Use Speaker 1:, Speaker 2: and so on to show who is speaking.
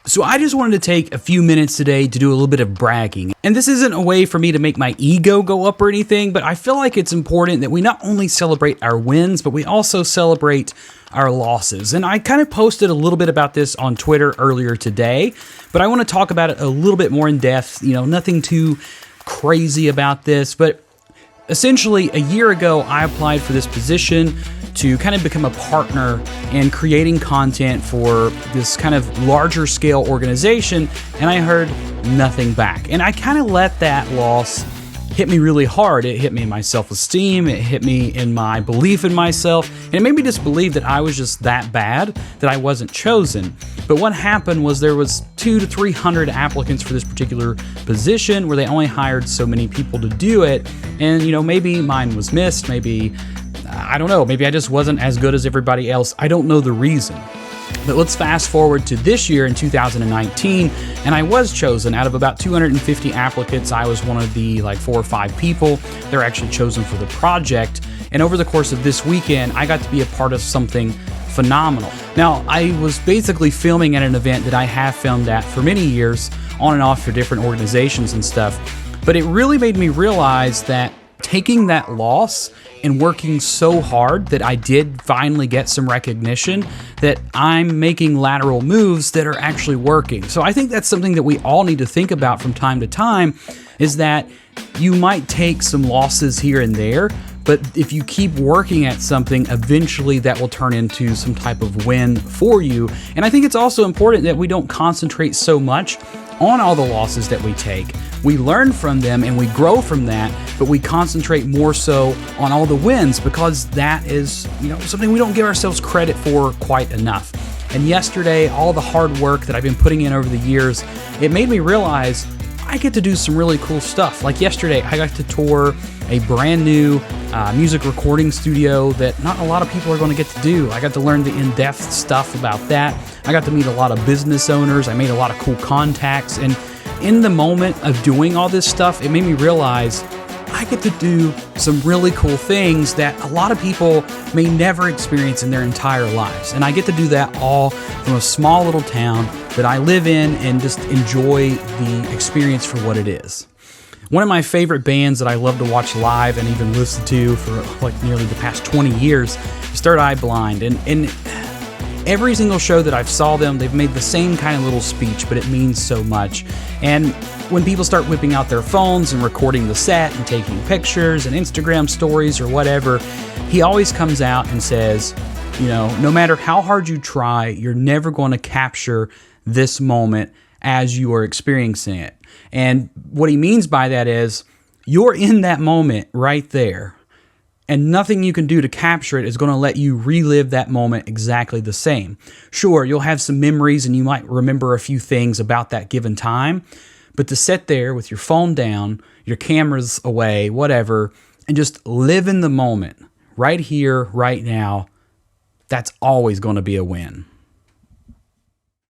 Speaker 1: So I just wanted to take a few minutes today to do a little bit of bragging. And this isn't a way for me to make my ego go up or anything, but I feel like it's important that we not only celebrate our wins, but we also celebrate our losses. And I kind of posted a little bit about this on Twitter earlier today, but I want to talk about it a little bit more in depth. Nothing too crazy about this, but essentially a year ago, I applied for this position to kind of become a partner in creating content for this kind of larger scale organization, and I heard nothing back. And I kind of let that loss hit me really hard. It hit me in my self-esteem, it hit me in my belief in myself, and it made me just believe that I was just that bad, that I wasn't chosen. But what happened was there was 200 to 300 applicants for this particular position where they only hired so many people to do it, and maybe mine was missed, maybe I don't know, maybe I just wasn't as good as everybody else. I don't know the reason. But let's fast forward to this year in 2019, and I was chosen. Out of about 250 applicants, I was one of the 4 or 5 people that were actually chosen for the project. And over the course of this weekend, I got to be a part of something phenomenal. Now, I was basically filming at an event that I have filmed at for many years, on and off for different organizations and stuff. But it really made me realize that taking that loss and working so hard that I did finally get some recognition, that I'm making lateral moves that are actually working. So I think that's something that we all need to think about from time to time, is that you might take some losses here and there, but if you keep working at something, eventually that will turn into some type of win for you. And I think it's also important that we don't concentrate so much on all the losses that we take. We learn from them and we grow from that, but we concentrate more so on all the wins, because that is, something we don't give ourselves credit for quite enough. And yesterday, all the hard work that I've been putting in over the years, it made me realize I get to do some really cool stuff. Like yesterday, I got to tour a brand new music recording studio that not a lot of people are going to get to do. I got to learn the in-depth stuff about that. I got to meet a lot of business owners. I made a lot of cool contacts. And in the moment of doing all this stuff, it made me realize I get to do some really cool things that a lot of people may never experience in their entire lives. And I get to do that all from a small little town that I live in and just enjoy the experience for what it is. One of my favorite bands that I love to watch live and even listen to for nearly the past 20 years is Third Eye Blind. And every single show that I've saw them, they've made the same kind of little speech, but it means so much. And when people start whipping out their phones and recording the set and taking pictures and Instagram stories or whatever, he always comes out and says, no matter how hard you try, you're never going to capture this moment as you are experiencing it. And what he means by that is you're in that moment right there, and nothing you can do to capture it is going to let you relive that moment exactly the same. Sure, you'll have some memories and you might remember a few things about that given time, but to sit there with your phone down, your cameras away, whatever, and just live in the moment right here, right now, that's always going to be a win.